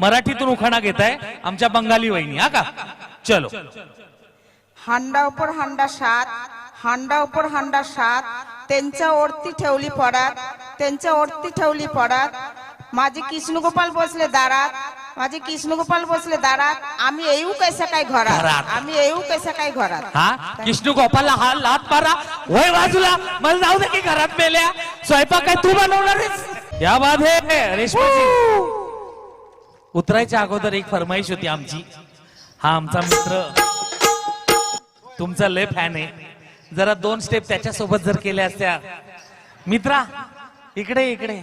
मराठीतून उखाणा घेताय आमच्या बंगाली वहिनी हा का. चलो. हांडा उपर हांडा सात, हांडा उपर हांडा सात, त्यांच्या ओढती ठेवली पडात, त्यांच्या ओढती ठेवली पडात. माझे कृष्णगोपाल बसले दारात, माझे कृष्णगोपाल बसले दारात. आम्ही येऊ कैसा काय घरात, आम्ही येऊ कैसा काय घरात. हा कृष्णगोपालला हा लात मारा वय बाजूला. मला जाऊ दे की घरात मेल्या. स्वयंपाक काय तू बनवणार आहेस. या बाद है रेशमाजी. उतरायच्या अगोदर एक फरमाईश होती आमची. हा आमचा मित्र तुमचा लय फॅन आहे. जरा 2 स्टेप त्याच्यासोबत जर केल्या असत्या. मित्रा इकडे इकडे.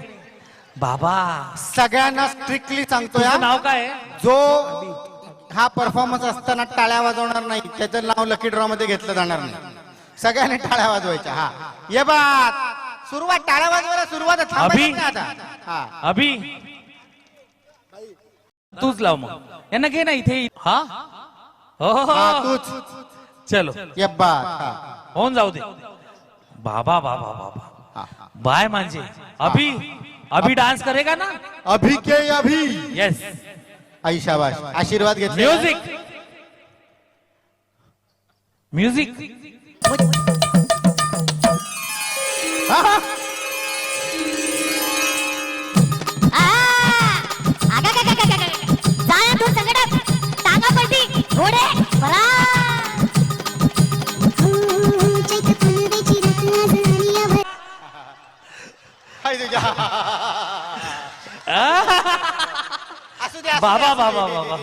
बाबा सगळ्यांना स्ट्रिक्टली सांगतोय तुझं नाव काय आहे? जो हा परफॉर्मन्स असताना टाळ्या वाजवणार नाही त्याचं नाव लकी ड्रॉ मध्ये घेतलं जाणार नाही. सगळ्यांनी टाळ्या वाजवायच्या. हा ये बात सुरुवात टाळ्या वाजवायला सुरुवात अभि थांबायचं आता. हा अभि तूच लाव मग. यांना घे ना इथे. हा हो हा, हो तूच चलो ये बात. हा होऊन जाऊ दे. बाबा बाबा बाबा हा. बाय म्हणजे अभि अभि डान्स करेगा ना. अभि के अभि. यस. आई शाबाश. आशीर्वाद घेतले. Music music. हा, हा. हाय तुझ्या. असू दे, असू दे, बाबा असू दे. बाबा बाबा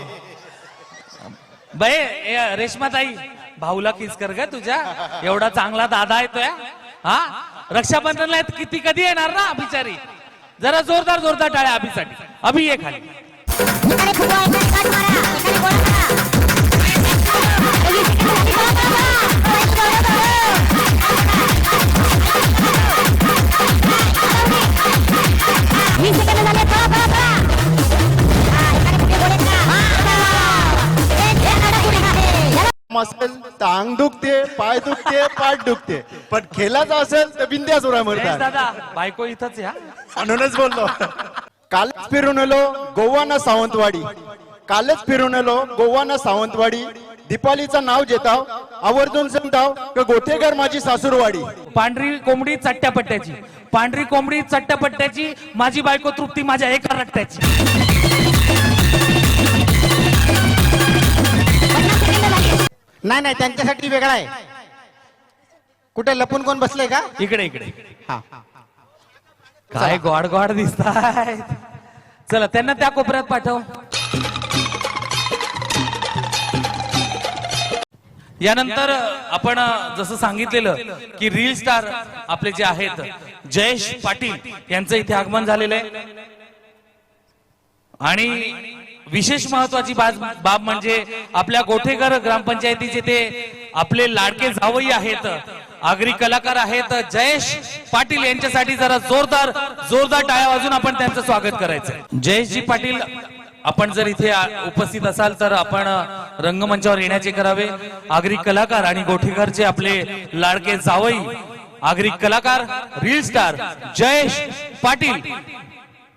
बाई रेशमाताई भाऊला किस कर ग तुझ्या. एवढा चांगला दादा येतोय. हा रक्षाबंधनला किती कधी येणार ना बिचारी. जरा जोरदार जोरदार टाळ्या अभिसाठी. अभि ये खाली. असेल तर अंग दुखते, पाय दुखते, पाठ दुखते, पण खेळाचं असेल तर बिंद्या जोरा तेच म्हणतात. दादा बायको इथंच या. म्हणूनच बोललो. कालच फिरून आलो गोवाना सावंतवाडी, कालच फिरून आलो गोवाना सावंतवाडी. दीपालीचं नाव घेताव आवर्जून सांगताव की गोठेकर माझी सासूरवाडी. पांढरी कोंबडी चट्ट्यापट्ट्याची, पांढरी कोंबडी चट्ट्यापट्ट्याची, माझी बायको तृप्ती माझ्या एका रट्ट्याची. नाही नाही त्यांच्यासाठी वेगळा आहे. कुठे लपून कोण बसले का. इकडे इकडे. हा काय गॉड गॉड दिसताय. चला त्यांना त्या कोपऱ्यात पाठव. यानंतर आपण जसं सांगितलेलं की रील स्टार आपले जे आहेत जयेश पाटील यांचं इथे आगमन झालेलं आहे. आणि विशेष महत्वाची बाब म्हणजे आपल्या गोठेकर ग्रामपंचायतीचे ते आपले लाडके जावई आहेत, आगरी कलाकार आहेत जयेश पाटील. यांच्यासाठी जरा जोरदार जोरदार टाळ्या वाजून आपण त्यांचं स्वागत करायचं. जयेशजी पाटील आपण जर इथे उपस्थित असाल तर आपण रंगमंचावर येण्याचे करावे. आगरी कलाकार आणि गोठेकरचे आपले लाडके जावई आगरी कलाकार रील स्टार जयेश पाटील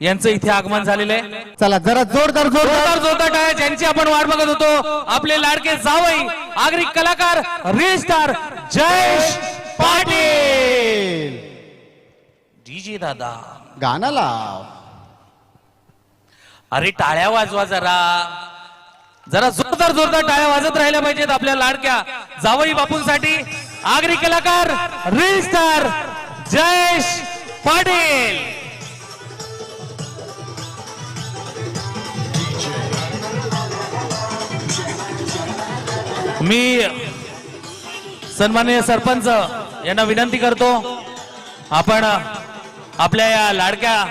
यांचं इथे आगमन झालेलं आहे. चला जरा जोरदार जोरदार जोरदार टाळ्या ज्यांची आपण वाट बघत होतो. आपले लाडके जावई आगरी कलाकार reel star Jayesh Patil. DJ दादा गाणं लाव. अरे टाळ्या वाजवा जरा जरा जोरदार जोरदार टाळ्या वाजत राहिल्या पाहिजेत आपल्या लाडक्या जावई बापूंसाठी. आगरी कलाकार रील स्टार जयेश पाटील. मी सन्माननीय सरपंच यांना विनंती करतो आपण आपल्या या लाडक्या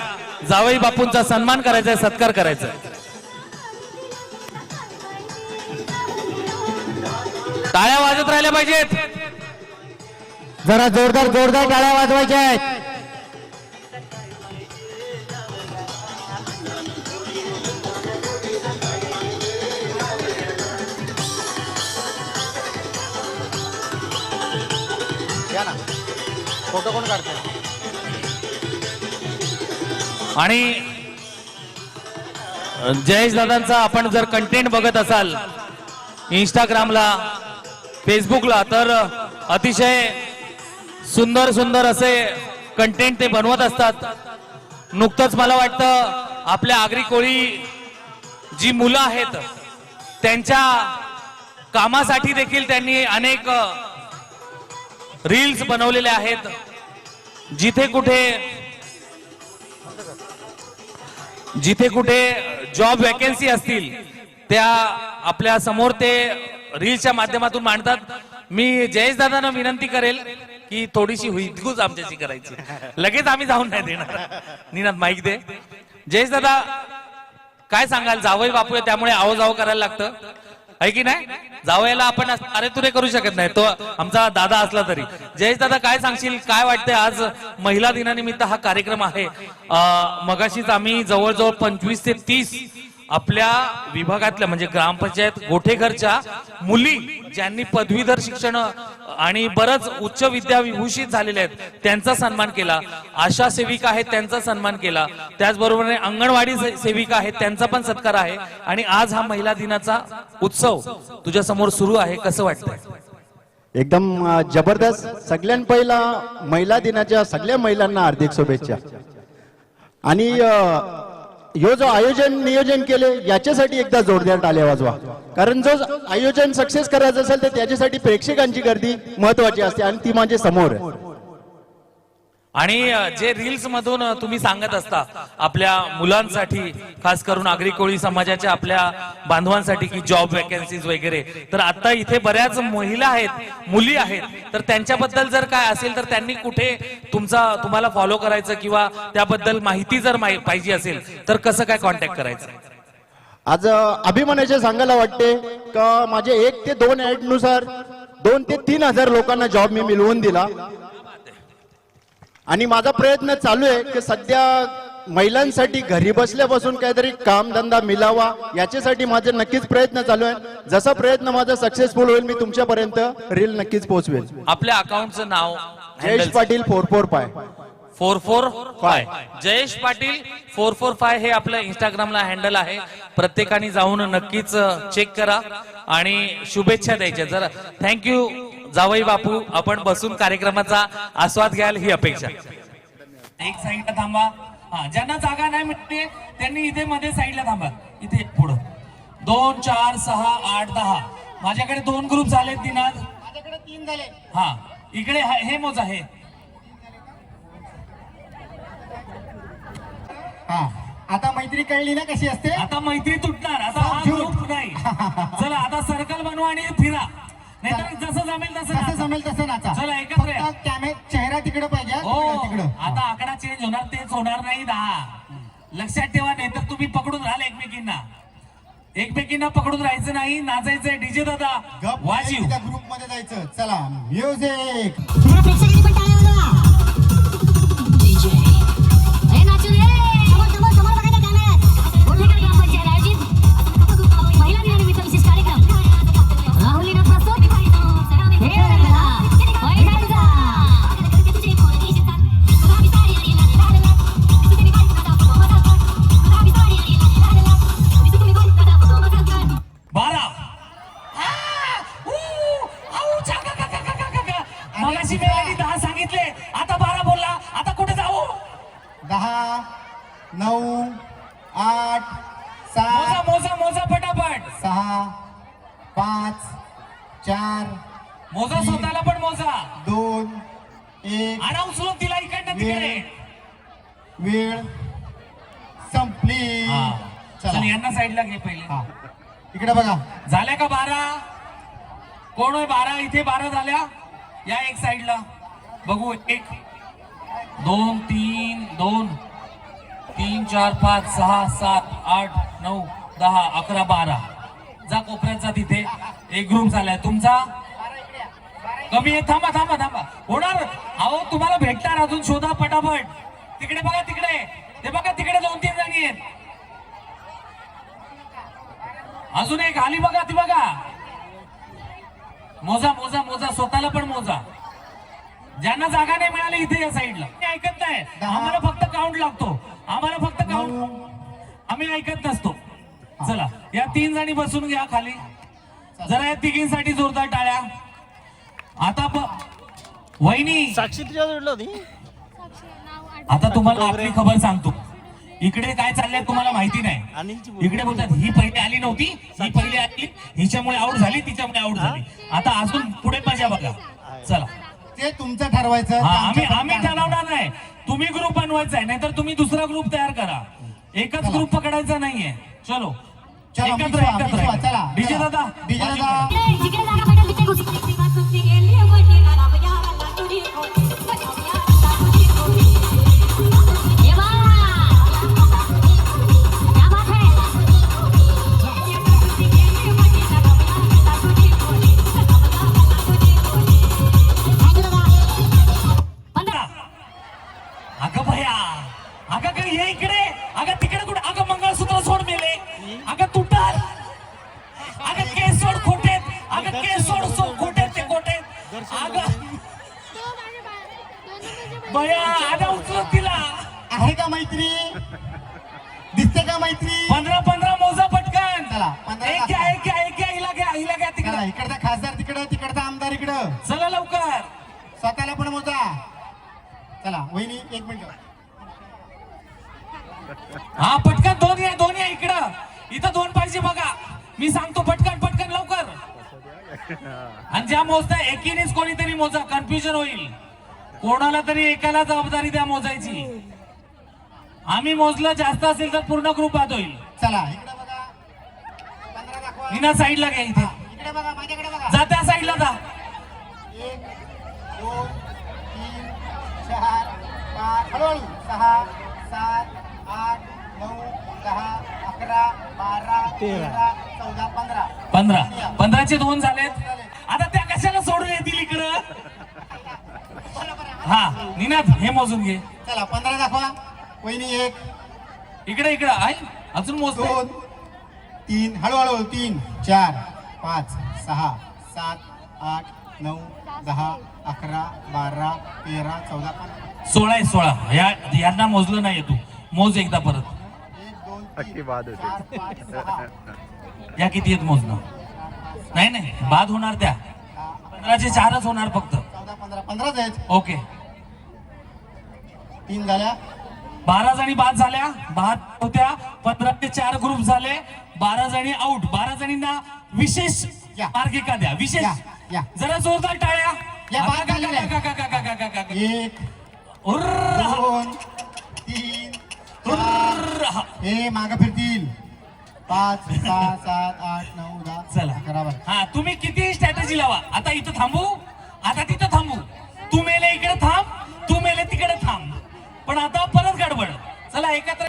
जावई बापूंचा सन्मान करायचा, सत्कार करायचा. टाळ्या वाजत राहिल्या पाहिजेत. जरा जोरदार जोरदार टाळ्या वाजवायच्या आहेत. फोटो कोण काढतोय. आणि जयेश दादांचा आपण जर कंटेंट बघत असाल इंस्टाग्रामला, फेसबुकला, तर अतिशय सुंदर सुंदर असे कंटेंट ते बनवत असतात. नुकतंच मला वाटतं आपल्या आगरी कोळी जी मुलं आहेत त्यांच्या कामासाठी देखील त्यांनी अनेक रील्स बनवलेले आहेत. जिथे कुठे जॉब वॅकन्सी असतील त्या आपल्या समोर ते रील्सच्या माध्यमातून मांडतात. मी जयेश दादांना विनंती करेल की थोडीशी हुईगूज आमच्याशी करायची, लगेच आम्ही जाऊन नाही देणार. निनाद माईक दे. जयेश दादा काय सांगाल? जावई बापू आहे त्यामुळे आव जाव करायला लागतं आहे की नाही? जावयाला आपण अरे तुरे करू शकत नाही, तो आमचा दादा असला तरी. जयेश दादा काय सांगशील? काय वाटतंय आज महिला दिनानिमित्त हा कार्यक्रम आहे. मगाशीच आम्ही जवळजवळ 25 ते 30 आपल्या विभागातल्या म्हणजे ग्रामपंचायत गोठेघरच्या मुली ज्यांनी पदवीधर शिक्षण आणि बरंच उच्च विद्या विभूषित झालेले आहेत त्यांचा सन्मान केला. आशा सेविका आहेत त्यांचा सन्मान केला. त्याचबरोबर अंगणवाडी सेविका आहेत त्यांचा पण सत्कार आहे. आणि आज हा महिला दिनाचा उत्सव तुझ्या समोर सुरू आहे, कसं वाटतंय? एकदम जबरदस्त. सगळ्यात पहिला महिला दिनाच्या सगळ्या महिलांना हार्दिक शुभेच्छा. आणि ह्यो जो नियोजन केले याच्यासाठी एकदा जोरदार टाळ्या वाजवा. कारण जो आयोजन सक्सेस करायचं असेल तर त्याच्यासाठी प्रेक्षकांची गर्दी महत्वाची असते आणि ती माझ्या समोर आहे. आणि जे रील्स मधून तुम्ही सांगत असता आपल्या मुलांसाठी, खास करून आगरी कोळी समाजाच्या आपल्या बांधवांसाठी की जॉब वॅकन्सीज वगैरे, तर आता इथे बऱ्याच महिला आहेत, मुली आहेत, तर त्यांच्याबद्दल जर काय असेल तर त्यांनी कुठे तुम्हाला फॉलो करायचं किंवा त्याबद्दल माहिती जर पाहिजे असेल तर कसं काय कॉन्टॅक्ट करायचं? आज अभिमानाचे सांगायला वाटते का माझे 1 ते 2 ऍड नुसार 2 ते 3 हजार लोकांना जॉब मी मिळवून दिला. आणि माझा प्रयत्न चालू आहे की सध्या महिलांसाठी घरी बसल्यापासून काहीतरी कामधंदा मिळावा याच्यासाठी माझे नक्कीच प्रयत्न चालू आहे. जसा प्रयत्न माझा सक्सेसफुल होईल मी तुमच्यापर्यंत रील नक्कीच पोहोचवेल. आपल्या अकाउंटचं नाव? जयेश पाटील 445. 445 जयेश पाटील 445 हे आपलं इंस्टाग्रामला हँडल आहे. प्रत्येकाने जाऊन नक्कीच चेक करा आणि शुभेच्छा द्यायच्या. जरा थँक्यू जावई बापू. आपण बसून कार्यक्रमाचा आस्वाद घ्याल ही अपेक्षा. एक साईडला थांबा. हा, ज्यांना जागा नाही मिळते त्यांनी इथे मध्ये साईडला थांबा. इथे पुढं 2 4 6 8 10 माझ्याकडे 2 ग्रुप झाले. दिनात माझ्याकडे 3 झाले. हा, इकडे हे मोज आहे. हा, आता मैत्री कळली ना कशी असते? आता मैत्री तुटणार. आता हा ग्रुप नाही. चला आता सर्कल बनवा आणि फिरा. नाहीतर जसं जमेल कसं जमेल तसं नाचा. चला एकत्र या. फक्त चेहरा तिकडे पाहिजे. हो, तिकडं आता आकडा चेंज होणार, तेच होणार नाही 10. लक्षात ठेवा, नाही तर तुम्ही पकडून राहाल एकमेकींना पकडून राहायचं नाही. नाचायचंय. डीजे दादा वाजीव. ग्रुप मध्ये जायचं. चला म्युझिक. मगाशी मी 10 सांगितले, आता 12 बोलला. आता कुठे जाऊ? 10 9 8 7 मोजा पटापट. 6 5 4 मोजा, स्वतःला पण मोजा. 2 1. आणा उचलून तिला इकडनं तिकडे. वेळ संपली. चल यांना साईडला घे पहिले. हा, इकडे बघा. झाल्या का 12? कोण आहे 12? इथे 12 झाल्या. या एक साईडला बघू. 1 2 3 2 3 4 5 6 7 8 9 10 11 12. जा कोपऱ्यात जा. तिथे एक ग्रुप झालाय तुमचा. कमी आहे. थांबा थांबा थांबा. होणार. अहो तुम्हाला भेटणार. अजून शोधा पटापट. तिकडे बघा. तिकडे ते बघा. तिकडे 2-3 जणी आहेत. अजून एक खाली बघा. ती बघा. मोजा मोजा मोजा. स्वतःला पण मोजा. ज्यांना जागा नाही मिळाली इथे या साईडला. ऐकत नाही. आम्हाला फक्त काउंट लागतो. आम्हाला फक्त काउंट. आम्ही ऐकत नसतो. चला या 3 जणी बसून घ्या खाली. जरा या तिघींसाठी जोरदार टाळ्या. आता वहिनी साक्षी तुझ्या जोडलं होती. आता तुम्हाला आपली खबर सांगतो. इकडे काय चाललंय तुम्हाला माहिती नाही. अनिलची इकडे बोलतात ही पहिली आली नव्हती, ही पहिली आली, हिच्यामुळे आऊट झाली, तिच्यामुळे आऊट झाली. आता अजून पुढे मजा बघा. चला ते तुमचं ठरवायचं. ते आम्ही आमच्या आम्ही फक्त ठरवणार नाही. तुम्ही ग्रुप बनवायचा आहे, नाहीतर तुम्ही दुसरा ग्रुप तयार करा. एकच ग्रुप पकडायचा नाहीये. चलो चला, एकत्र मिक्स व्हा, एकत्र चला, डीजे चला. दादा डीजे बाजू दादा. करा. अगं भया, अगं काय ये इकडे, अगं तिकडे कुठे, अगं मंगळसूत्र सोड मेले, अगं तुटाल, अगं केस सोड खोटेत, अगं केस सोड खोटेत ते खोटेत, अगं भया आधा उचलत तिला. आहे का मैत्री? दिसते का मैत्री? 15 मोजा पटकन. चला, 15 एक घ्या हिला घ्या चला, तिकडे. इकडचा खासदार तिकडं, तिकडचा आमदार इकडं. चला लवकर. स्वतःला पण मोजा. चला वहिनी 1 मिनिट. हा पटकन दोन या इकडं. इथं 2 पाहिजे बघा. मी सांगतो पटकन लवकर. आणि ज्या मोजता एकीनेच कोणीतरी मोजा, कन्फ्युजन होईल. कोणाला तरी एकाला जबाबदारी द्या मोजायची. आम्ही मोजलं जास्त असेल तर पूर्ण ग्रुप बाद होईल. चला इकडे बघा. 15 दाखवा. हिना साईडला घ्या इथे. इकडे बघा, माझ्याकडे बघा. जा त्या साईडला जा. 1 2 3 4 5 हळूहळू 6 7 8 9 10 11 12 13 14 15. 15चे 2 झालेत. आता त्या कशाला सोडून येतील इकडं. हा निनाद हे मोजून घे. चला 15 दाखवा. वहिनी 1 इकडे आई अजून मोजतो. 2 3 हळूहळू 3 4 5 6 7 8 9 10 11 12 13 14 15. 16 यांना मोजलं नाही तू. मोज एकदा परत. 1 2 अख्खी बाद होते. 4 5 6 या किती आहेत मोजणं. नाही बाद होणार त्या. 15चे 4च होणार फक्त. 14 15 15 आहेत. ओके 3 झाल्या. 12 जणी बाद झाल्या. 12 होत्या. 15चे 4 ग्रुप झाले. 12 जणी आउट. 12 जणींना विशेष या. मार्गिका द्या. विशेष या. जरा जोरदार टाळ्या. या, बाद झालेल्या. 1 उर्र. 2 3 उर्र. हे मागे फिरतील. 5 6 7 8 9 10 चला 11 12. हा तुम्ही किती स्ट्रॅटेजी लावा. आता इथं थांबू, आता तिथं थांबू. तू मेले इकडे थांब, तू मेले तिकडे थांब. पण आता परत गडबड. चला एकत्र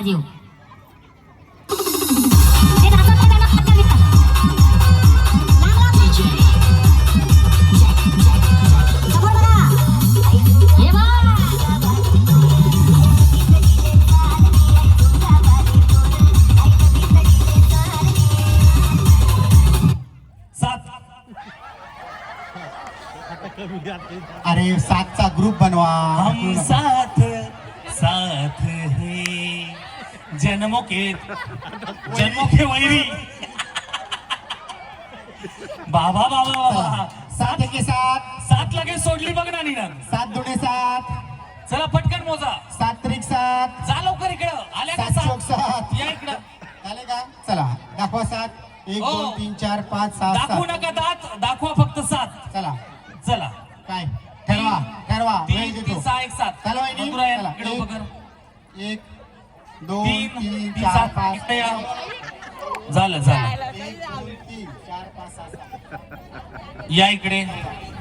अरे 7चा ग्रुप बनवा. हम साथ साथ है जन्मों के वैरी. बाबा बाबा बाबा 7 एके 7 सात लगेच सोडली बघ ना निघाल. 7 दुणे 7 चला पटकन मोजा. 7 त्रिक 7 जा लवकर इकडं. आल्या का 7 चौक 7. 7 या इकडं. झाले का? चला दाखवा 7 1 हो. 2 3 4 5 6 दाखवू 7. नका दात, दाखवा फक्त 7. चला चला काय ठरवा वेळ 3 देतो. 6 1 7. चला वहिनी. मधुरा या, चला. इकडे उभं कर. 1 2 3 3 3 4 7 5 इकडे या. झालं 1 2 3 4 5 6 या इकडे.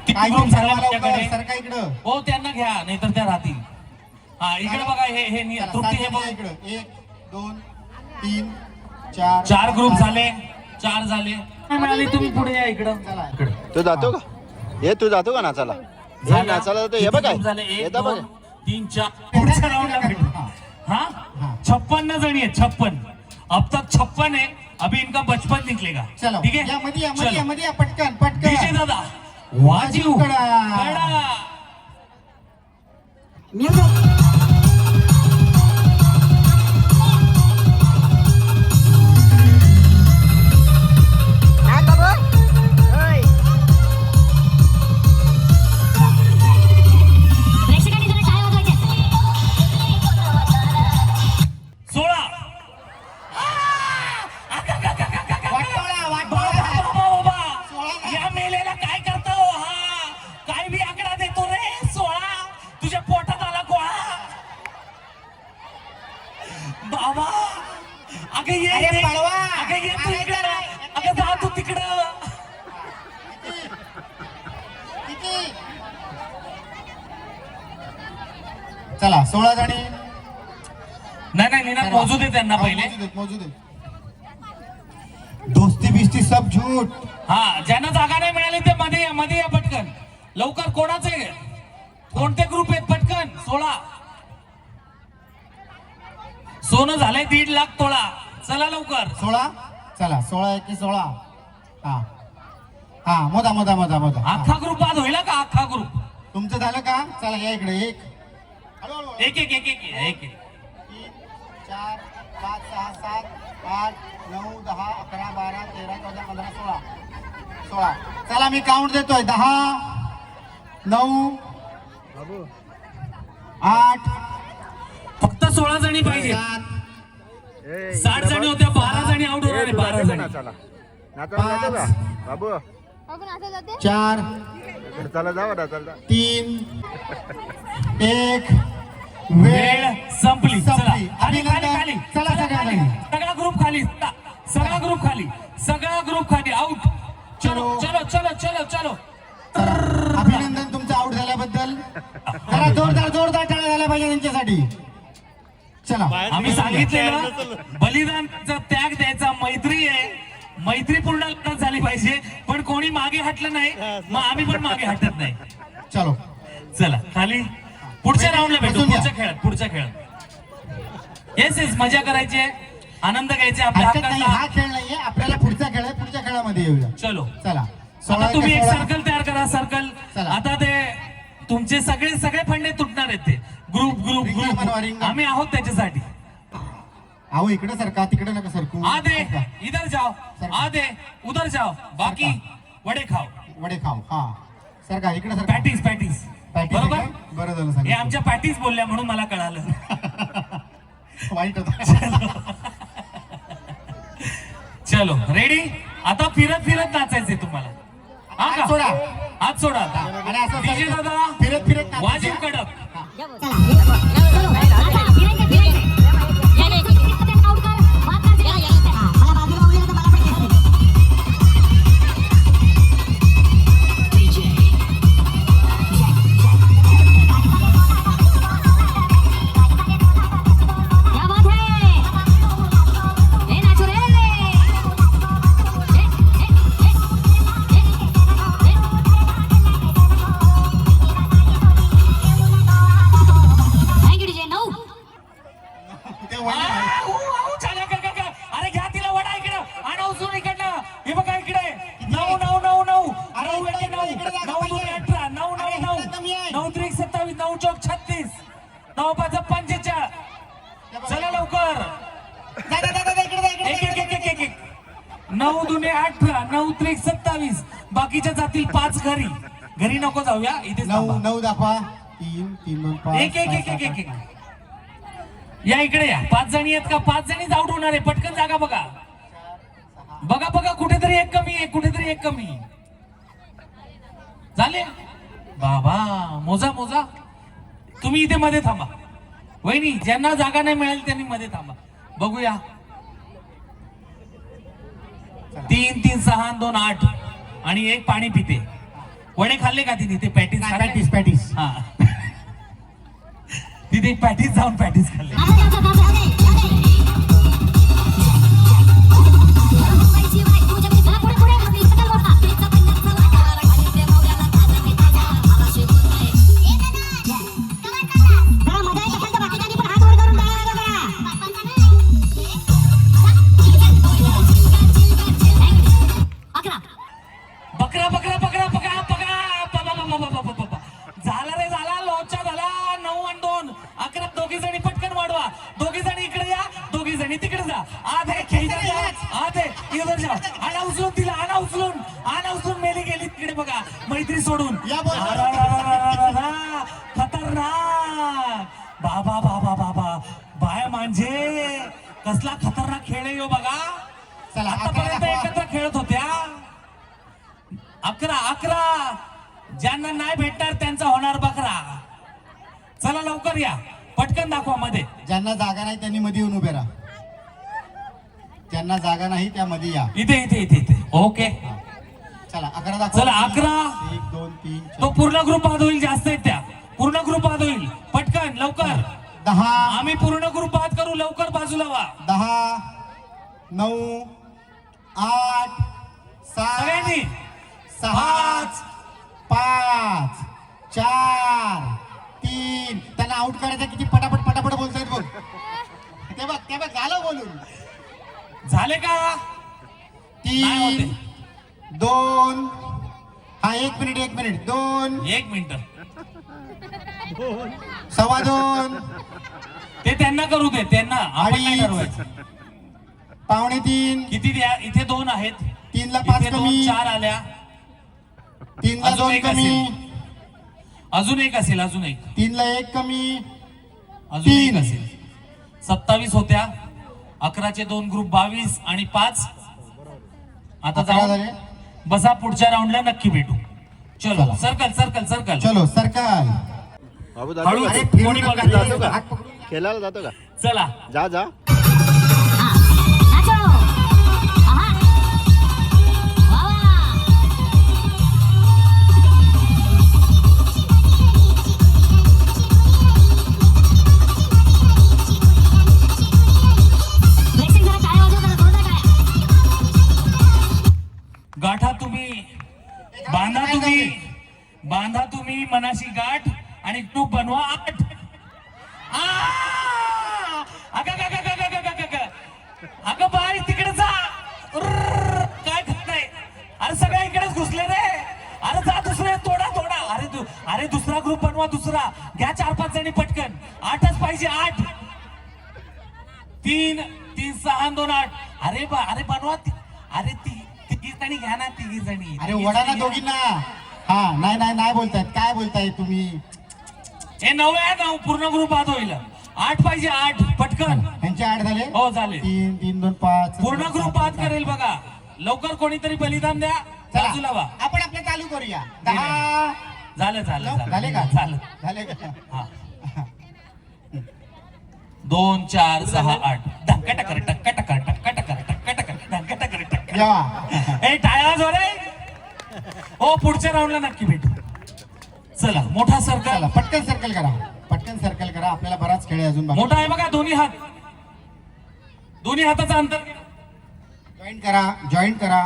किती काय ग्रुप झाले लवकर आपल्याकडे. सरका इकडं. हो त्यांना घ्या, नाहीतर त्या राहतील. हा इकडे बघा हे चला, तृप्ती हे 7 बघ. इकडं 1 2 3 4 4 ग्रुप झाले. 4 झाले. नाही मिळाली तुम्ही पुढे या इकडं. चला. इकडे. तू जातो का? हे तू जातो का नाचाला? हे झालं. नाचाला जातो. हे किती बघ ग्रुप झाले. काय 1 येतं बघ. 2 3 4 पुढच्या राऊंडला भेटू. हाँ 56 जणी आहेत. 56 अब तक 56 है. अभी इनका 55 निकलेगा. चलो ठीक है. या मध्ये या चलो. मध्ये या मध्ये या पटकन डीजे पटकन. दादा वाजीव कडा. कडा. चला 16 जणी. नाही निनाद मोजू दे त्यांना पहिले. मोजू दे. दोस्ती बिस्ती सब झूठ. हा, ज्यांना जागा नाही मिळाली ते मध्ये या पटकन लवकर. कोणाचे कोणते ग्रुप आहेत पटकन? 16. सोनं झालंय 1.5 लाख तोळा. चला लवकर. 16. चला 16 1 16. हा हा, मोदा. अख्खा ग्रुप बाद होईल का? अख्खा ग्रुप. तुमचं झालं का? चला या इकडे. एक हळूहळू. एक 3 4 5 6 7 8 9 10 11 12 13 14 15 16. चला मी काउंट देतोय. 10 9 8 फक्त 16 जणी पाहिजे. 60 जणी होत्या, 12 जणी आउट होणार आहे. 12 जणी. 4 3 1. वेळ संपली. चला संपली. खाली खाली. चला सगळ्यांनी. सगळा ग्रुप खाली. सगळा ग्रुप खाली. आउट. चलो. अभिनंदन तुमचं आउट झाल्याबद्दल. जरा जोरदार टाळ्या झाल्या पाहिजे त्यांच्यासाठी. चला. आम्ही सांगितलेलं बलिदानचा त्याग द्यायचा. मैत्री आहे, मैत्रीपूर्ण लढत झाली पाहिजे. पण कोणी मागे हटलं नाही, मग आम्ही पण मागे हटत नाही. चलो चला खाली. पुढच्या राऊंडला भेटू. बसून घ्या. पुढच्या खेळात. येस आनंद करायची आहे, आनंद घ्यायचे आपल्या हरकत नाही. हक्काचा. हा खेळ नाहीये, आपल्याला पुढचा खेळ आहे. पुढच्या खेळामध्ये येऊया. चलो. चला. आता तुम्ही एक 16 सर्कल तयार करा. सर्कल. चला. आता ते तुमचे सगळे फंडे तुटणार आहेत. ते ग्रुप रिंगण बनवा, रिंगण. आम्ही आहोत त्याच्यासाठी. अहो इकडे सरका, तिकडे नका सरकू. आधे इधर जाओ, आधे उधर जाओ, बाकी वडे खाओ. वडे खाऊ. हा सरका इकडे सरका. पॅटीस पॅटीस बरोबर. आहे का? बरं झालं हे सांगितलं. आमच्या पॅटीस बोलल्या म्हणून मला कळालं. वाईट होतं. चलो रेडी. आता फिरत नाचायचंय तुम्हाला. हा का? हात सोडा. हात सोडा आता. आणि असं डीजे सरकत- दादा फिरत नाचायचं. वाजिब कडक. ते वडे आहे. अरे घ्या तिला वडा इकडं. आणा उचलून इकडनं. हे बघा इकडे. 9 अरे इकडे, इकडे जागा 9 2 पाहिजे. 18 9 9 9 इकडे कमी आहे. 9 3 27 9 4 36 9 5 45. चला लवकर. एक 9 2 18 9 3 27. बाकीच्या जातील 5 घरी नको जाऊया. इथे 9 दाखवा. 3 3 2 5 एक या इकडे या. 5 जणी आहेत का? 5 जणीच आउट होणार आहे. पटकन जागा बघा. कुठेतरी एक कमी झाले. बाबा मोजा. तुम्ही इथे मध्ये थांबा. वहिनी ज्यांना जागा नाही मिळाली त्यांनी मध्ये थांबा. बघूया. 3 3 6 2 8 आणि एक पाणी पिते. वडे खाल्ले का तिथे? पॅटीस खाल्ले? पॅटीस. हा तिथे पॅटीस जाऊन पॅटीस खाल्ले. झाला रे झाला. लोचा झाला. 9 आणि 2 11. दोघी जणी पटकन वाढवा. दोघी जणी इकडे या, दोघी जणी तिकडे जा. आधे इधर जा. आणा उचलून तिला. आणा उचलून मेली गेली तिकडे बघा. मैत्री सोडून. खतरनाक. बाबा बाय म्हणजे कसला खतरनाक खेळ आहे बघा. चला, आतापर्यंत एकत्र खेळत होत्या. 11 ज्यांना नाही भेटणार त्यांचा होणार बकरा. चला लवकर या. पटकन दाखवा मध्ये. ज्यांना जागा नाही त्यांनी मध्ये येऊन उभे राहा. ज्यांना जागा नाही त्या मध्ये या. इथे ओके. चला 11 दाखवा. चला 11. 1 2 3 तो पूर्ण ग्रुप बाद होईल. जास्त आहेत त्या. पूर्ण ग्रुप बाद होईल पटकन लवकर 10 आम्ही पूर्ण ग्रुप बाद करू लवकर बाजूला व्हा 10 9 8 7 सगळ्यांनी 6 5 4 3 त्यांना आउट करायचं किती पटापट पटापट बोलतायत बोल ते बघ झालं बोलून झाले का नाही 3 2 हा 1 मिनिट 2 एक मिनिट 2:15 ते त्यांना करू दे त्यांना आपण नाही अडीच. ठरवायचं 2:45 किती द्या इथे 2 आहेत 3 ला 5 इथे 2 कमी 4 आल्या 3 ला अजून 2 एक कमी अजून एक असेल अजून एक 3 ला 1 कमी अजून एक 3. असेल 27 होत्या 11चे 2 ग्रुप 22 आणि 5 आता 11 जाऊ झाले. बसा पुढच्या राऊंडला नक्की भेटू चलो चला. सर्कल सर्कल सर्कल चलो सरकार बाबू हळू अरे कोणी फिरून बघा नका, जातो का? हात पकडून घ्या. खेळायला जातो का चला जा जा नाचो आहा वा वा प्रेक्षक जरा टाळ्या वाजवा जरा जोरदार टाळ्या गाठा तुम्ही बांधा तुम्ही मनाशी गाठ आणि तू बनवा 8 अगं बाय तिकडे जा उर्र, काय खात नाही अरे सगळ्या इकडेच घुसले रे अरे जा दुसरे तोडा अरे दुसरा ग्रुप बनवा दुसरा घ्या 4-5 जणी पटकन 8च पाहिजे 8 3 6 2 8 अरे बनवा अरे तिघी जणी घ्या ना तिघी जणी अरे वडा ना दोघींना हा नाही बोलतायत काय बोलताय तुम्ही हे 9 आहे 9 पूर्ण ग्रुप बाद होईल 8 पाहिजे 8 पटकन यांचे 8 झाले हो झाले 3 3 2 5 पूर्ण ग्रुप बाद करेल बघा लवकर कोणीतरी बलिदान द्या बाजूला व्हा आपण आपलं चालू करूया 10 झालं झाले का झालं झाले का हा 2 4 6 8 टक्का टकर टक्का टकर टक्का टकर टक्का टकर टक्का टकर टक्का जेवा ए टाळ्या जोरे हो पुढच्या राऊंडला नक्की भेटू चला मोठा सर्कल चला पटकन सर्कल करा आपल्याला बराच खेळ आहे अजून बाकी मोठा आहे बघा दोन्ही हाताचा अंतर जॉईन करा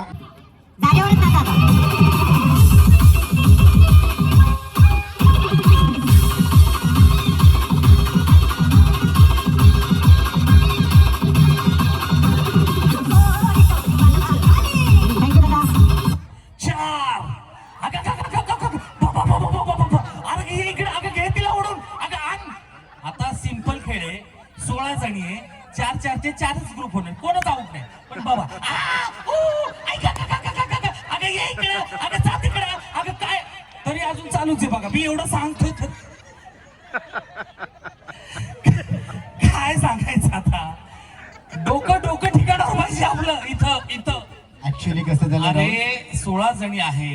जागेवरच थांबा आता थँक्यू दादा 4 अरे ये इकडे अगं घे तिला ओढून अगं आण आता सिंपल खेळ आहे 16 जणी आहे 4 चे 4च ग्रुप होणार कोणच आऊट नाही पण बाबा अगं ये इकडे अगं जा तिकडे अगं काय तरी अजून चालूच आहे बघा मी एवढं सांगतोय तर काय सांगायचं आता डोकं ठिकाणावर पाहिजे आपलं इथं ऍक्च्युअली कसं झालं अरे 16 जणी आहे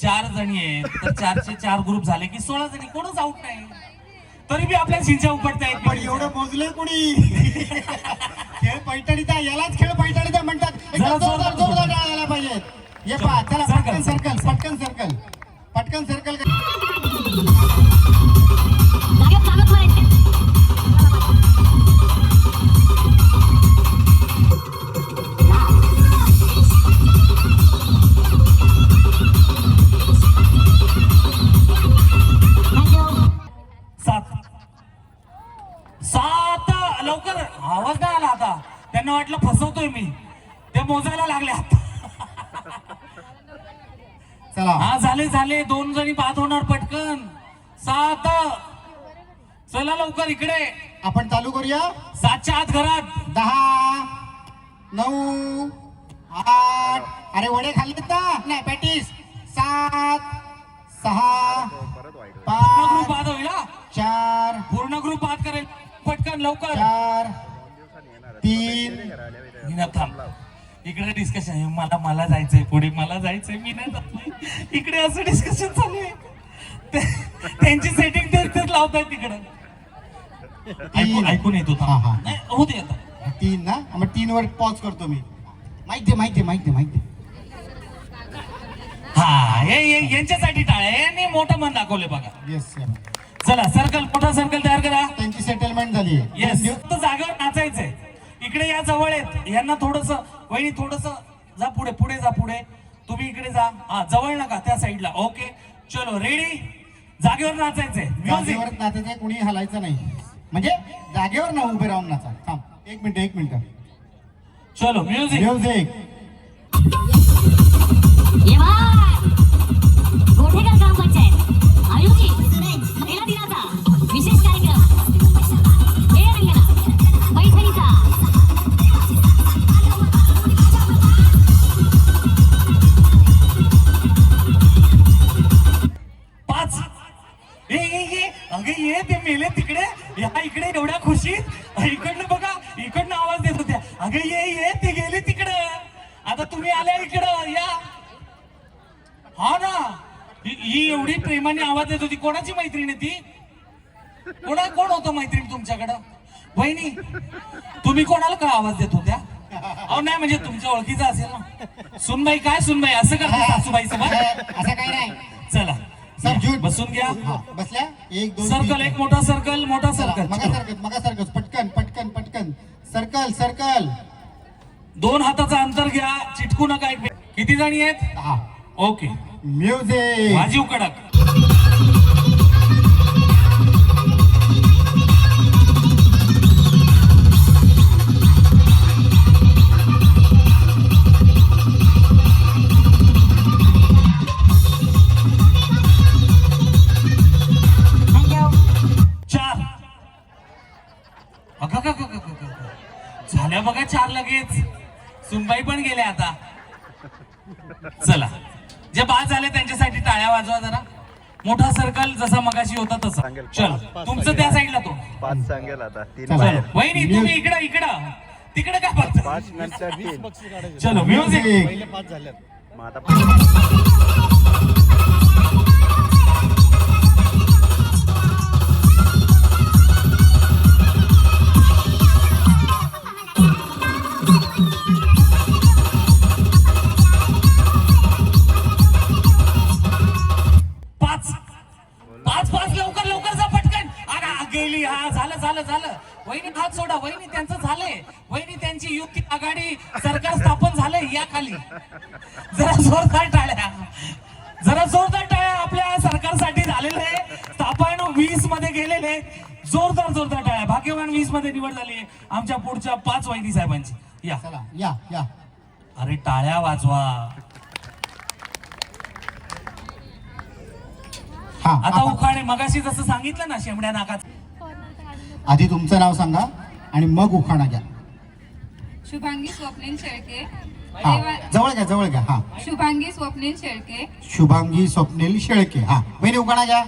4 जणी आहेत तर 4 चे 4 ग्रुप झाले की 16 जणी कोणच आऊट नाही तरी बी आपल्या शिंच्या उपटतायत पण एवढं मोजलंय कोणी खेळ पैठणीचा यालाच खेळ पैठणीचा म्हणतात जरा जोरदार जोरदार जोरदार यायला पाहिजेत ये पहा चला पटकन सर्कल जागेत चालत नाही थँक्यू 7 लवकर आवाज नाही आला आता त्यांना वाटलं फसवतोय मी ते मोजायला लागले आता चला हा झाले 2 जणी बाद होणार पटकन 7 चला लवकर इकडे आपण चालू करूया 7च्या आत घरात 10 9 8 अरे वडे खाल्लेत ना नाही पॅटीस 7 6 पूर्ण ग्रुप 5 बाद होईल हा. 4 पूर्ण ग्रुप बाद करेल पटकन लवकर 4 3 मी थांब इकडे डिस्कशन मला जायचंय पुढे मला जायचंय मी नाही जात नाही. इकडे असं डिस्कशन चालू आहे त्यांची सेटिंग तेच लावतायत तिकडे ऐकून येतो हा, हा. नाही होते आता 3 ना मग 3 वर पॉज करतो मी माहिती दे हा हे यांच्यासाठी टाळ्या यांनी मोठं मन दाखवले बघा येस चला सर्कल, मोठा सर्कल तयार करा. त्यांची सेटलमेंट झाली येस, फक्त जागेवर नाचायचंय. इकडे या, जवळ आहेत यांना थोडस, वहिनी थोडस जा पुढे, पुढे जा, पुढे तुम्ही इकडे जा. हा, जवळ नका, त्या साईडला. ओके, चलो रेडी, जागेवर नाचायचंय. म्युझिक. जागेवर नाचायचं, कुणी हलायचं नाही, म्हणजे जागेवर ना उभे राहून नाचा. थांब, एक मिनिट. चलो म्युझिक. म्युझिक. ये बाय गोठेकर ग्रामपंचायत आयोजित महिला दिनाचा विशेष कार्यक्रम हे रंगना पैठणीचा पाच. अगे ये ते मेले तिकडे, या इकडे एवढ्या खुशीत. इकडनं बघा, इकडनं आवाज देत होत्या. अगे ये ते गेले तिकडं, आता तुम्ही आल्या इकडं या. हा ना, ही एवढी प्रेमाने आवाज देत होती. कोणाची मैत्रीण आहे ती? कोण होतं मैत्रीण तुमच्याकडं? वहिनी, तुम्ही कोणाला का आवाज देत होत्या? अहो नाही, म्हणजे तुमच्या ओळखीचा असेल ना. सुनबाई, काय सुनबाई असं करते सासूबाई सोबत? असं काही नाही. चला सब झूठ. बसून घ्या. हा, बसल्या. एक दोन सर्कल, तीन. एक मोठा सर्कल, मोठा सर्कल. मगा सर्कल पटकन सर्कल. 2 हाताचं अंतर घ्या, चिटकू नका. किती जणी आहेत? हा. Okay, music. वाजीव कडक. थँक्यू 4. झाल्या बघा 4 लगेच. सुनबाई पण गेल्या आता. चला, जे बाद झाले त्यांच्यासाठी टाळ्या वाजवा जरा. मोठा सर्कल जसा मगाशी होता तसा. चल, तुमचं त्या साईडला तो. 5 सांगेल आता 3 चला. बाहेर. वहिनी तुम्ही इकडं तिकडे काय बघता? 5 नंतर 3. चलो म्युझिक. मग आता पाच लवकर जा पटकन. गेली. हा, झालं. वहिनी हात सोडा. वहिनी त्यांचं झालंय. वहिनी त्यांची युती आघाडी सरकार स्थापन झालंय. या खाली जरा जोरदार टाळ्या. आपल्या सरकारसाठी झालेलं आहे. स्थापन 20 मध्ये गेलेले. जोरदार टाळ्या. भाग्यवान 20 मध्ये निवड झाली आहे आमच्या पुढच्या 5 वहिनी साहेबांची. या चला, या. अरे टाळ्या वाजवा. हा, आता उखाणे मगाशी जसं सांगितलं ना, शेमड्या नाकात. आधी तुमचं नाव सांगा आणि मग उखाणा घ्या. शुभांगी स्वप्नील शेळके. हा, जवळ घ्या. हा, शुभांगी स्वप्नील शेळके. शुभांगी स्वप्नील शेळके. हा, वहिनी उखाणा घ्या.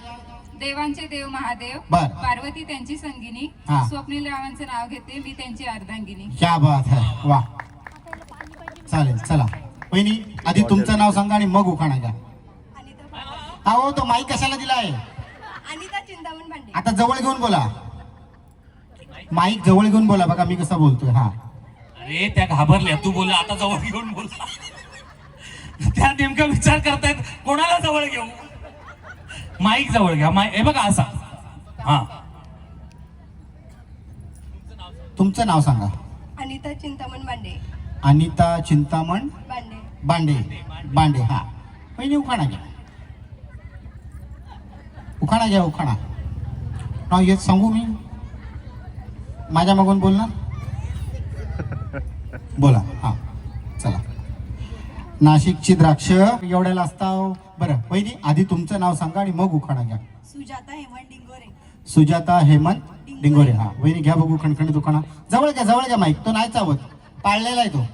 देवांचे देव महादेव. बर. पार्वती त्यांची संगिनी. हा. स्वप्नील रावांचे नाव घेते, मी त्यांची अर्धांगिनी. क्या बात है, वा. चालेल, चला वहिनी आधी तुमचं नाव सांगा आणि मग उखाणा घ्या. हो, तो माईक कशाला दिलाय? अनिता चिंतामण भांडे. आता जवळ घेऊन बोला. माईक जवळ घेऊन बोला. बघा मी कसा बोलतोय. हा, अरे त्या घाबरल्या. तू बोला आता जवळ घेऊन बोला. त्या नेमका विचार करतायत कोणाला जवळ घेऊ. माईक जवळ घ्या. हे बघा असा. हा, तुमचं नाव सांगा. अनिता चिंतामण भांडे. अनिता चिंतामण भांडे. बांडे. हा, वहिनी उखाणा घ्या. उखाणा नाव येत सांगू मी? माझ्या मागून बोलणार? बोला. हा, चला. नाशिकची द्राक्ष एवढ्याला असताव. बरं वहिनी आधी तुमचं नाव सांगा आणि मग उखाणा घ्या. सुजाता हेमंत डिंगोरे. सुजाता हेमंत डिंगोरे. हा, वहिनी घ्या बघू खणखणीत उखाणा. जवळ घ्या माईक. तो नाही चावत, पाळलेला आहे तो.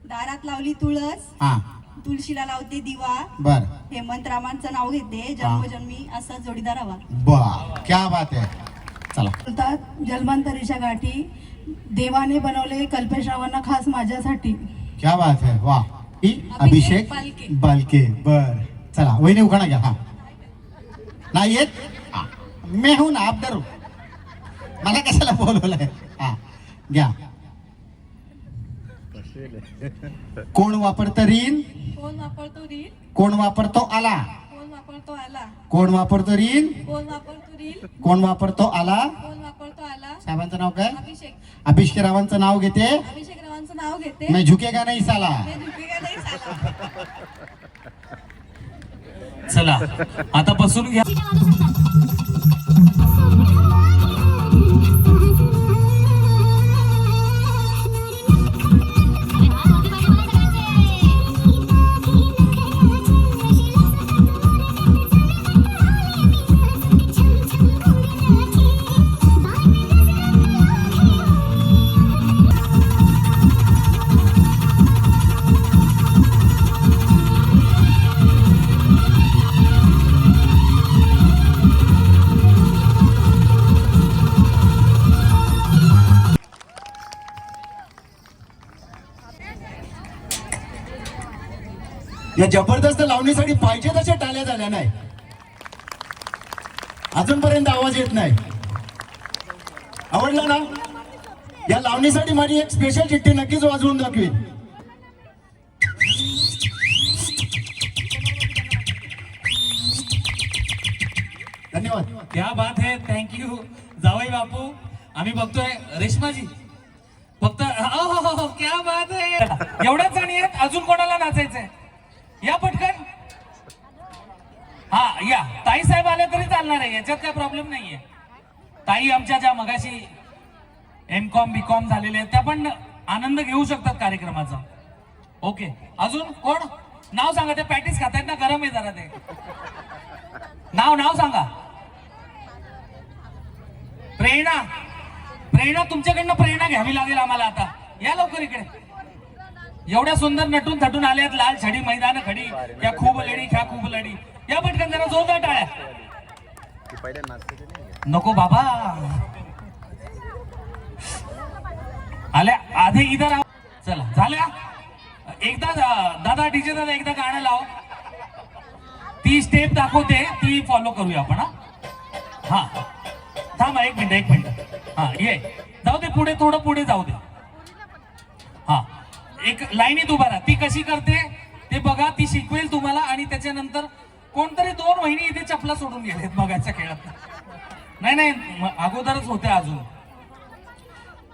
दारात लावली तुळस. हा, तुळशीला लावते दिवा. बर. हेमंत रामांचं नाव घेते, जन्मजन्मी असा जोडीदार हवा. बा, क्या बात आहे. चला. बोलतात जन्मांतरीच्या गाठी, देवाने बनवले कल्पेशरावांना खास माझ्यासाठी. क्या बात है, वाह. अभिषेक बालके. बर, चला वहिनी उखाणा घ्या. हा, नाही येत? हा, मैं हूं ना, आप डरो. मला कशाला बोलवलंय? हा, घ्या. कोण वापरतं रीन? कोण वापरतो रील? कोण वापरतो आला? कोण वापरतो आला, कोण वापरतो रील, कोण वापरतो रील, कोण वापरतो आला. कोण वापरतो आला. साहेबांचं नाव काय? अभिषेक अभिषेक रावांचं नाव घेते. अभिषेक रावांचं नाव घेते. मैं झुकेगा नहीं साला. हे झुकेगा नाही साला. चला आता बसून घ्या. शिट्या वाजवू शकतात. अरे हात वरती पाहिजे मला या जबरदस्त लावणीसाठी पाहिजे तशा टाळ्या झाल्या नाही, अजूनपर्यंत आवाज येत नाही. आवडला ना? या लावणीसाठी माझी एक स्पेशल चिठ्ठी नक्कीच वाजवून दाखवीन. धन्यवाद. क्या बात है, थँक्यू जावई बापू. आम्ही बघतोय रेश्माजी फक्त हो, क्या बात आहे. एवढ्याच जणी आहेत, अजून कोणाला नाचायचंय? या पटकन. हा या ताई साहेब आले तरी चालणार आहे, याच्यात काय प्रॉब्लेम नाहीये. ताई आमच्या ज्या मगाशी M.Com B.Com झालेले आहेत त्या पण आनंद घेऊ शकतात कार्यक्रमाचा. ओके अजून कोण? नाव सांगा. ते पॅटीस खातायत ना, गरम आहे जरा ते. नाव सांगा. प्रेरणा. प्रेरणा तुमच्याकडनं प्रेरणा घ्यावी लागेल आम्हाला आता. या लवकर इकडे. एवढ्या सुंदर नटून थटून आल्यात, लाल छडी मैदान खडी, या खूप लढी ख्या खूप लढी. या पटकन जरा जोरदार टाळ्या. पहिले नाचते ते नाही. नको बाबा आल्या आधी इधर आव. चला झाल्या. एकदा दादा डीजे दादा एकदा गाणं लाव. ती स्टेप दाखवते ती फॉलो करूया आपण. हा थांबा एक मिनिट. हा ये जाऊ दे पुढे, थोडं पुढे जाऊ दे. हा एक लाईनीत उभा राहा. ती कशी करते ते बघा, ती शिकवेल तुम्हाला. आणि त्याच्यानंतर कोणतरी 2 महिने इथे चपला सोडून गेलेत बघायच्या खेळात. नाही अगोदरच होते अजून.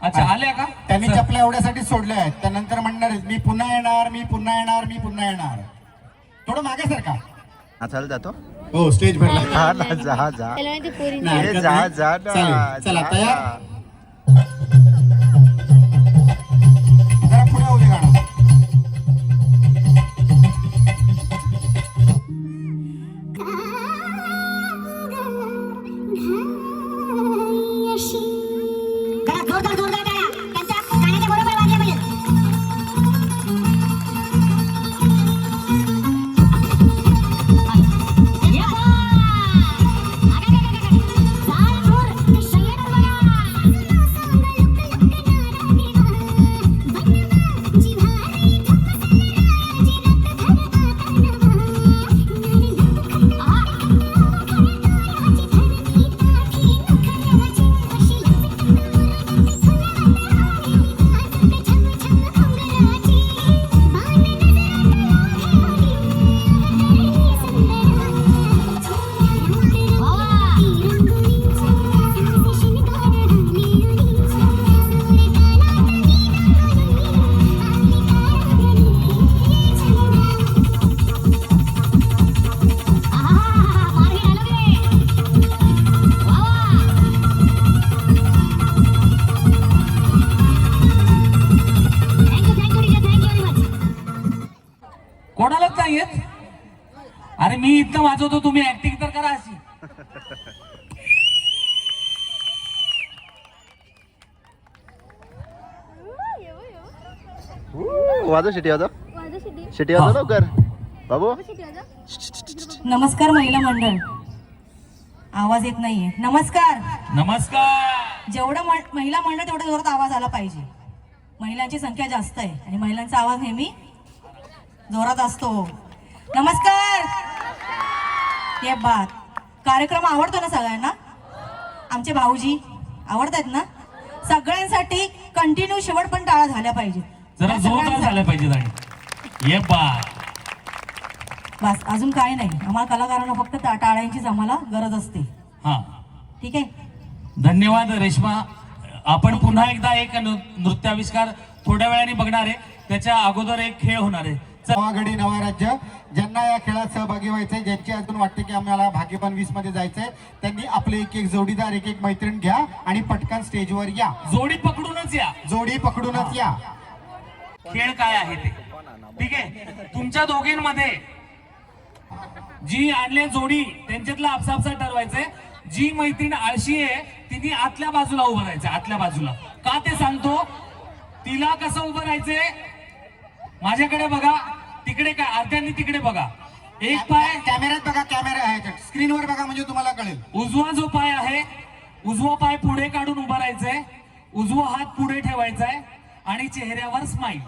अच्छा आल्या का? त्यांनी चपल्या एवढ्यासाठी सोडल्या आहेत, त्यानंतर म्हणणार मी पुन्हा येणार, मी पुन्हा येणार, मी पुन्हा येणार. थोडं मागे सरका. नाचायला जातो. हो स्टेज भरला. हा ना, जा जा. नाही, अरे जा जा ना. चालेल. चला जा तयार. ना. जरा पुढे होऊ दे गाणं. जरा जोरदार टाळ्या. त्यांच्या गाण्याच्या बरोबर वाजल्या पाहिजे. ये बा. चाल जोर. संगीत कोणालाच नाही येत. अरे मी इथं वाजवतो, तुम्ही ऍक्टिंग तर करा अशी. वाजव शिटी वाजव. शिटी वाजव लवकर बाबू. नमस्कार महिला मंडळ. आवाज येत नाहीये. नमस्कार. नमस्कार. जेवढं महिला मंडळ तेवढा जोरात आवाज आला पाहिजे. महिलांची संख्या जास्त आहे आणि महिलांचा आवाज नेहमी जोरात असतो. नमस्कार. ये बात. कार्यक्रम आवडतो ना सगळ्यांना? आमचे भाऊजी आवडतात ना? सगळ्यांसाठी कंटिन्यू शेवट पण टाळा झाल्या पाहिजे. जरा जोरदार झाल्या पाहिजे. आणि ये बा बस अजून काय नाही. आम्हाला कलाकारांना फक्त टाळ्यांचीच आम्हाला गरज असते. हा, ठीक आहे. धन्यवाद रेश्मा. आपण पुन्हा एकदा एक नृत्याविष्कार थोड्या वेळाने बघणार आहे. त्याच्या अगोदर एक खेळ होणार आहे. नवा गडी नवा राज्य. ज्यांना या खेळात सहभागी व्हायचंय, ज्यांची अजून वाटते की आम्हाला भाग्यवान 20 मध्ये जायचंय, त्यांनी आपले एक एक जोडीदार एक एक मैत्रीण घ्या आणि पटकन स्टेजवर या. जोडी पकडूनच या. जोडी पकडूनच या. खेळ काय आहे ते, ठीक आहे. तुमच्या दोघींमध्ये जी आणले जोडी त्यांच्यातला आपसापसा ठरवायचंय. जी मैत्रीण आळशी आहे तिने आतल्या बाजूला उभं राहायचं. आतल्या बाजूला का ते सांगतो. तिला कसं उभं राहायचंय, माझ्याकडे बघा, तिकडे काय अर्ध्यांनी तिकडे बघा. एक पाय कॅमेऱ्यात बघा, कॅमेरा आहे स्क्रीनवर बघा, म्हणजे तुम्हाला कळेल. उजवा जो पाय आहे, उजवा पाय पुढे काढून उभा राहायचंय. उजवा हात पुढे ठेवायचा आहे आणि चेहऱ्यावर स्माईल.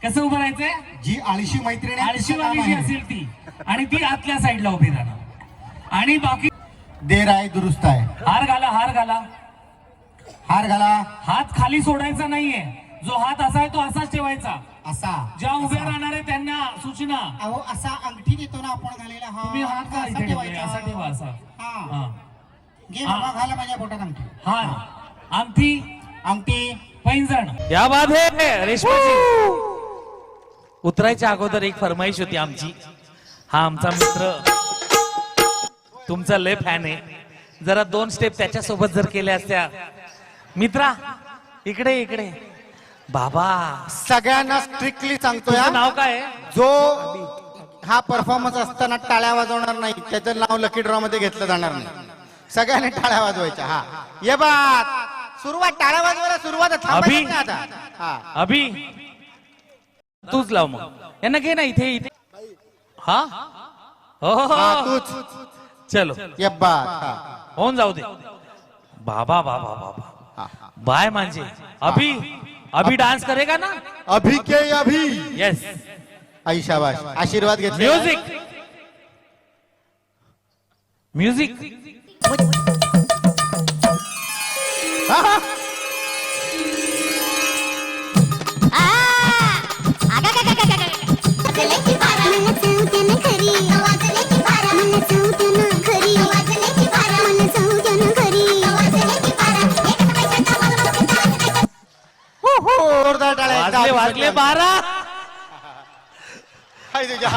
कसं उभं राहायचंय. जी आळशी मैत्रीण आहे, तिचं काम आळशीवाली जी आहे. असेल ती, आणि ती आतल्या साईडला उभी राहणार. आणि बाकी देर आहे दुरुस्त आहे. हार घाला, हार घाला. हार घाला. हात खाली सोडायचा नाहीये. जो हात असा आहे तो असाच ठेवायचा. असा ज्या उभे राहणार आहे त्यांना सूचना. अहो असा अंगठी देतो ना आपण घालेला, हा तुम्ही हात का असा इथे ठेवले, ठेवायचा. असा ठेवा असा. हा. हा. घे बाबा, घाला माझ्या बोटात अंगठी. हार, अंगठी, अंगठी. पैंजण. या बाद है रेशमाजी. उतरायच्या अगोदर एक फरमाईश होती आमची. हा आमचा मित्र तुमचा लय फॅन आहे. जरा 2 स्टेप त्याच्यासोबत जर केल्या असत्या. मित्रा इकडे इकडे. बाबा सगळ्यांना स्ट्रिक्टली सांगतोय, तुझं नाव काय आहे? जो हा परफॉर्मन्स असताना टाळ्या वाजवणार नाही, त्याचं नाव लकी ड्रॉ मध्ये घेतलं जाणार नाही. सगळ्यांनी टाळ्या वाजवायच्या. हा ये बात सुरुवात, टाळ्या वाजवायला सुरुवात आहे. थांबायचं नाही आता. हा अभि तूच लाव मग. यांना घे ना इथे इथे. हा हो हो, हा, हो. तूच चलो ये बात. हा. होऊन जाऊ दे. बाबा बाबा बाबा हा. बाय म्हणजे अभि अभि डान्स करेगा ना. अभी के अभी. यस. आई शाबाश, आशीर्वाद घेतले. Music music. हा, हा. जोरदार टाळ्या एकदा वाजले वाजले 12. हाय तुझ्या.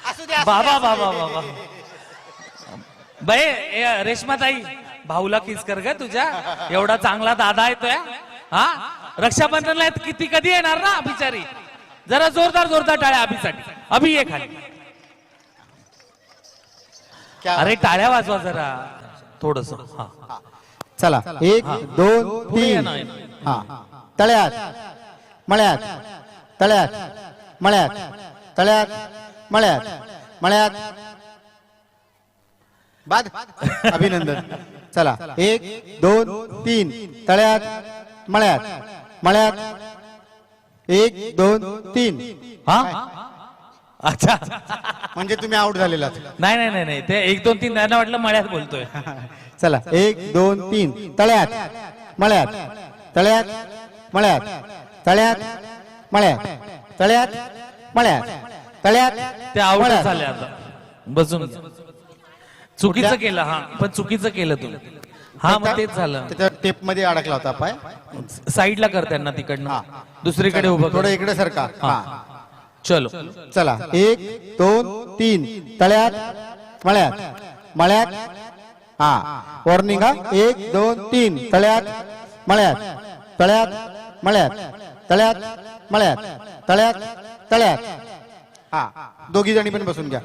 असू दे, असू दे, बाबा असू दे. बाबा बाबा. बाई रेश्माताई भाऊला किस कर ग तुझ्या. एवढा चांगला दादा येतोय. हा रक्षाबंधनला किती कधी येणार ना बिचारी. जरा जोरदार जोरदार टाळ्या अभिसाठी. अभि ये खाली. क्या अरे टाळ्या वाजवा जरा थोडस. हा चला 1 2 पुढे या 3. ना. हा तळ्यात मळ्यात, तळ्यात मळ्यात, तळ्यात मळ्यात, मळ्यात. बाद. अभिनंदन. चला 1 2 3. तळ्यात मळ्यात, मळ्यात. 1 2 3. हा अच्छा. म्हणजे तुम्ही आउट झालेला. नाही नाही नाही नाही ते 1 2 3 त्यांना वाटलं मळ्यात बोलतोय. चला 1 2 3. तळ्यात मळ्यात, तळ्यात मळ्यात, तळ्यात मळ्यात, तळ्यात मळ्यात, तळ्यात. ते आवडत मळ्यात. झाले आता. बसून घ्या. चुकीचं केलं. हा पण चुकीचं केलं तू. हा मग तेच झालं. त्याच्या टेप मध्ये अडकला होता पाय. साईडला कर त्यांना तिकडनं. दुसरीकडे उभं थोडं कर. इकडे सरका. हा चलो चला 1 2 3. तळ्यात मळ्यात, मळ्यात. हा वॉर्निंग. हा 1 2 3. तळ्यात मळ्यात, तळ्यात मळ्यात, तळ्यात मळ्यात, तळ्यात, तळ्यात. हा दोघी जणी पण बसून घ्या.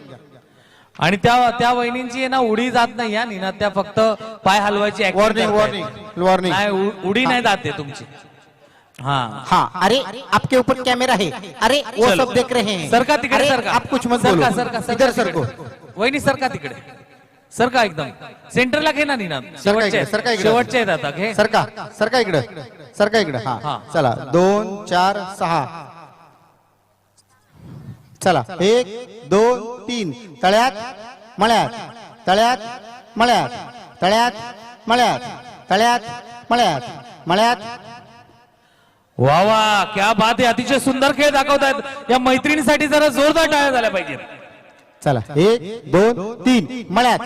आणि त्या वहिनींची आहे ना उडी जात नाही. हा नीना त्या फक्त पाय हलवायची acting वॉर्निंग करतायत. Warning warning. नाही उडी नाही जाते तुमची. हा हाँ अरे आपके ऊपर कैमरा है. अरे वो चलो. सब देख रहे हैं. सरका तिकडे अरे, सरका. आप कुछ मत सरका, बोलो. सरका, सरका इधर तिकडे. सरको. वहिनी सरका तिकडे. सरका एकदम सेंटरला घे ना नीना. शेवटचे इकडे, सरका इकडे. शेवटचे आहेत आता घे. सरका सरका इकडे, सरका इकडे. हा. हा चला 2 4 6. चला 1 2 3. तळ्यात मळ्यात, तळ्यात मळ्यात, तळ्यात मळ्यात, तळ्यात मळ्यात, मळ्यात. वा वा, क्या बात आहे. अतिशय सुंदर खेळ दाखवतायत. या मैत्रिणीसाठी जरा जोरदार टाळ्या झाल्या पाहिजेत. चला 1 2 3 मळ्यात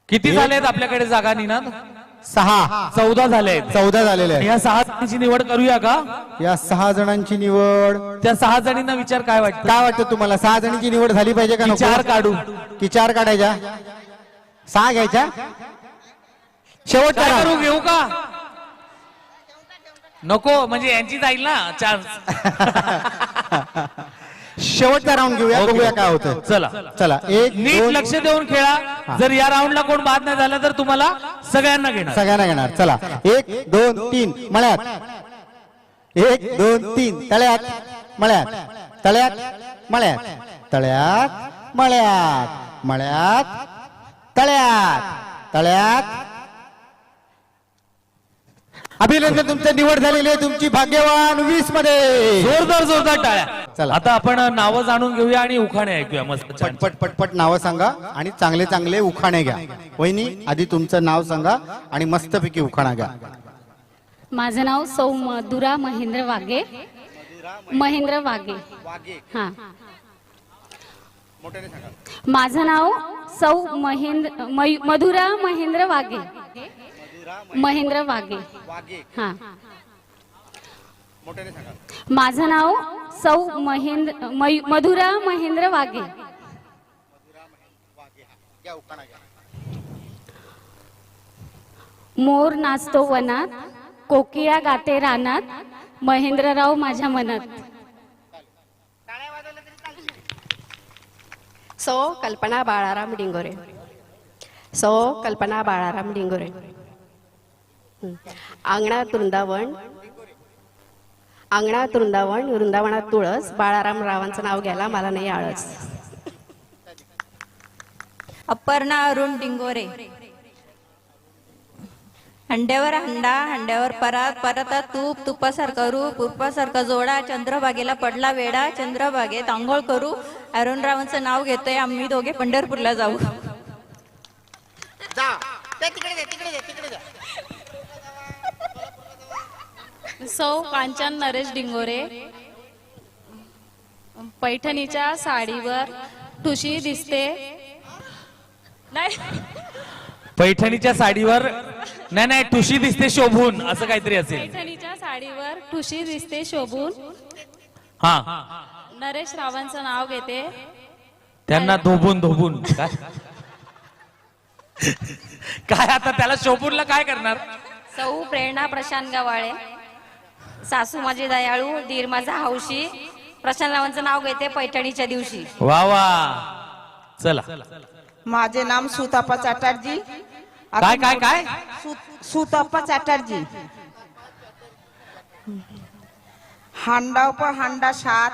किती झाले आहेत आपल्याकडे जागा निनाद? 6 14 झाले आहेत. 14 झालेले आहे. या 6 जणांची निवड करूया का? या 6 जणांची निवड. त्या 6 जणींना विचार काय वाटतं? काय वाटतं तुम्हाला 6 जणांची निवड झाली पाहिजे का नको? 4 काढू की 4 काढायच्या? 6 घ्यायच्या? शेवटचा काय round. करू, घेऊ का? नको, म्हणजे यांची जाईल ना चान्स. शेवटचा राऊंड घेऊया, बघूया काय होतं. चला चला 1 नीट 2 लक्ष देऊन खेळा. जर या राऊंडला कोण बाद नाही झाला तर तुम्हाला सगळ्यांना घेणार. सगळ्यांना घेणार. चला 1 2 3 मळ्यात. 1 2 3 तळ्यात मळ्यात तळ्यात मळ्यात तळ्यात मळ्यात मळ्यात तळ्यात तळ्यात. अभिनंदन, तुमचं निवड झालेली आहे. तुमची भाग्यवान 20 मध्ये. जोरदार टाळ्या. चला. आता आपण नावं जाणून घेऊया आणि उखाणे ऐकूया. मस्त छान. पटपट पटपट नावं सांगा आणि चांगले चांगले उखाणे घ्या. वहिनी आधी तुमचं नाव सांगा आणि मस्तपैकी उखाणा घ्या. माझं नाव सौ मधुरा महेंद्र वागे. महेंद्र वागे. हा. माझं नाव सौ मधुरा महेंद्र वागे. महेंद्र वागे. हा. माझं नाव सौ मधुरा महेंद्र वागे. मोर नाचतो वनात, कोकिळा गाते रानात, महेंद्रराव माझ्या मनात. सौ कल्पना बाळाराम डिंगोरे. सौ कल्पना बाळाराम डिंगोरे. अंगणात वृंदावन वृंदावनात तुळस, बाळाराम रावांचं नाव घ्यायला मला नाही आळस. अपर्णा अरुण डिंगोरे. हंड्यावर हंडा, हंड्यावर परात, परातात तूप, तुपासारखा रूप, रूपासारखा जोडा, चंद्रभागेला पडला वेडा, चंद्रभागेत आंघोळ करू, अरुणरावांचं नाव घेतोय, आम्ही दोघे पंढरपूरला जाऊ. सौ कांचन नरेश डिंगोरे. पैठणीच्या साडीवर ठुशी दिसते. नाही, पैठणीच्या साडीवर नाही ठुशी दिसते शोभून, असं काहीतरी असेल. पैठणीच्या साडीवर ठुशी दिसते शोभून, हा. नरेश रावांचं नाव घेते. त्यांना धोबून काय काय आता त्याला शोभूनला काय करणार? सौ प्रेरणा प्रशांत गवाळे. सासू माझी दयाळू, दीर माझा हौशी, प्रशांत रावांचं नाव घेते पैठणीच्या दिवशी. वा वा. चला. माझे नाम सुताप्पा चॅटर्जी. काय काय काय? सुताप्पा चॅटर्जी. हांडा पर हांडा 7,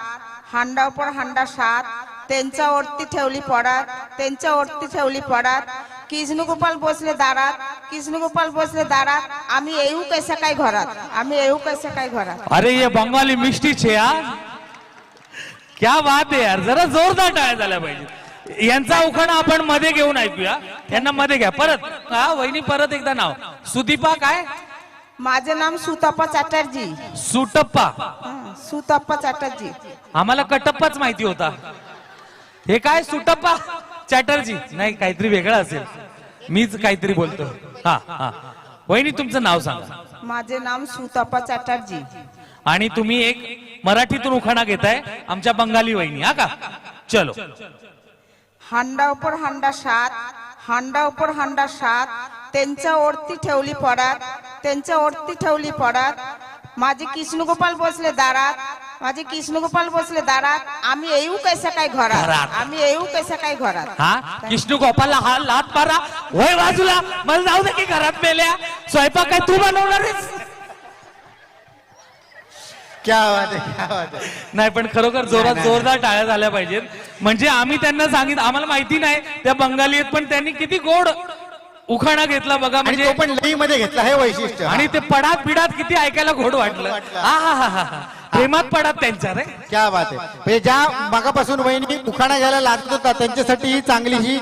हांडा पर हांडा 7, त्यांच्या ओरती ठेवली पडात, त्यांच्या ओरती ठेवली पडात. कृष्णगोपाल बसले दारात, कृष्णगोपाल बसले दारात, आम्ही येऊ कसं काय घरात, आम्ही येऊ कसं काय घरात. अरे ये बंगाली मिष्टी छे यार, क्या बात आहे यार. जरा जोरदार टाळ्या झाल्या पाहिजे. यांचा उखाणा आपण मध्ये घेऊन ऐकूया. यांना मध्ये घ्या परत. हा वहिनी, परत एकदा नाव. सुदीपा काय? माझे नाम सुताप्पा चॅटर्जी. सुटप्पा. सुताप्पा चॅटर्जी. आम्हाला कटप्पाच माहिती होता. हे काय सुटप्पा चॅटर्जी? नाही, काहीतरी वेगळं असेल. मीच काहीतरी बोलतो. हा हा. वहिनी तुमचं नाव सांगा. माझे नाम सुताप्पा चॅटर्जी. आणि तुम्ही एक मराठीतून उखाणा घेताय आमच्या बंगाली वहिनी, हा का? चलो. हांडा उपर हांडा 7, हांडा उपर हांडा 7, त्यांच्या ओरती ठेवली पडात, त्यांच्या ओरती ठेवली पडात. माझे कृष्णगोपाल बसले दारात, माझे कृष्णगोपाल बसले दारात, आम्ही येऊ कसं काय घरात, आम्ही येऊ कसं काय घरात. हा. कृष्ण गोपालला हा लात मारा. वय बाजूला, मला जाऊ दे की घरात मेल्या. स्वयंपाक काय तू बनवणार आहेस? क्या बात आहे, क्या बात आहे. नाही, पण खरोखर जोरदार टाळ्या झाल्या पाहिजेत. म्हणजे आम्ही त्यांना सांगितलं, आम्हाला माहिती नाही त्या बंगाली आहेत, पण त्यांनी किती गोड उखाणा घेतला बघा. आणि म्हणजे तो पण लई मध्ये घेतला, हे वैशिष्ट्य. आणि ते पडात बिडात किती ऐकायला गोड वाटलं. हा हा हा हा. प्रेमात पडात त्यांच्या रे. क्या बात आहे. म्हणजे ज्या मागापासून वहिनी उखाणा घ्यायला लागत होता त्यांच्यासाठी ही चांगली, ही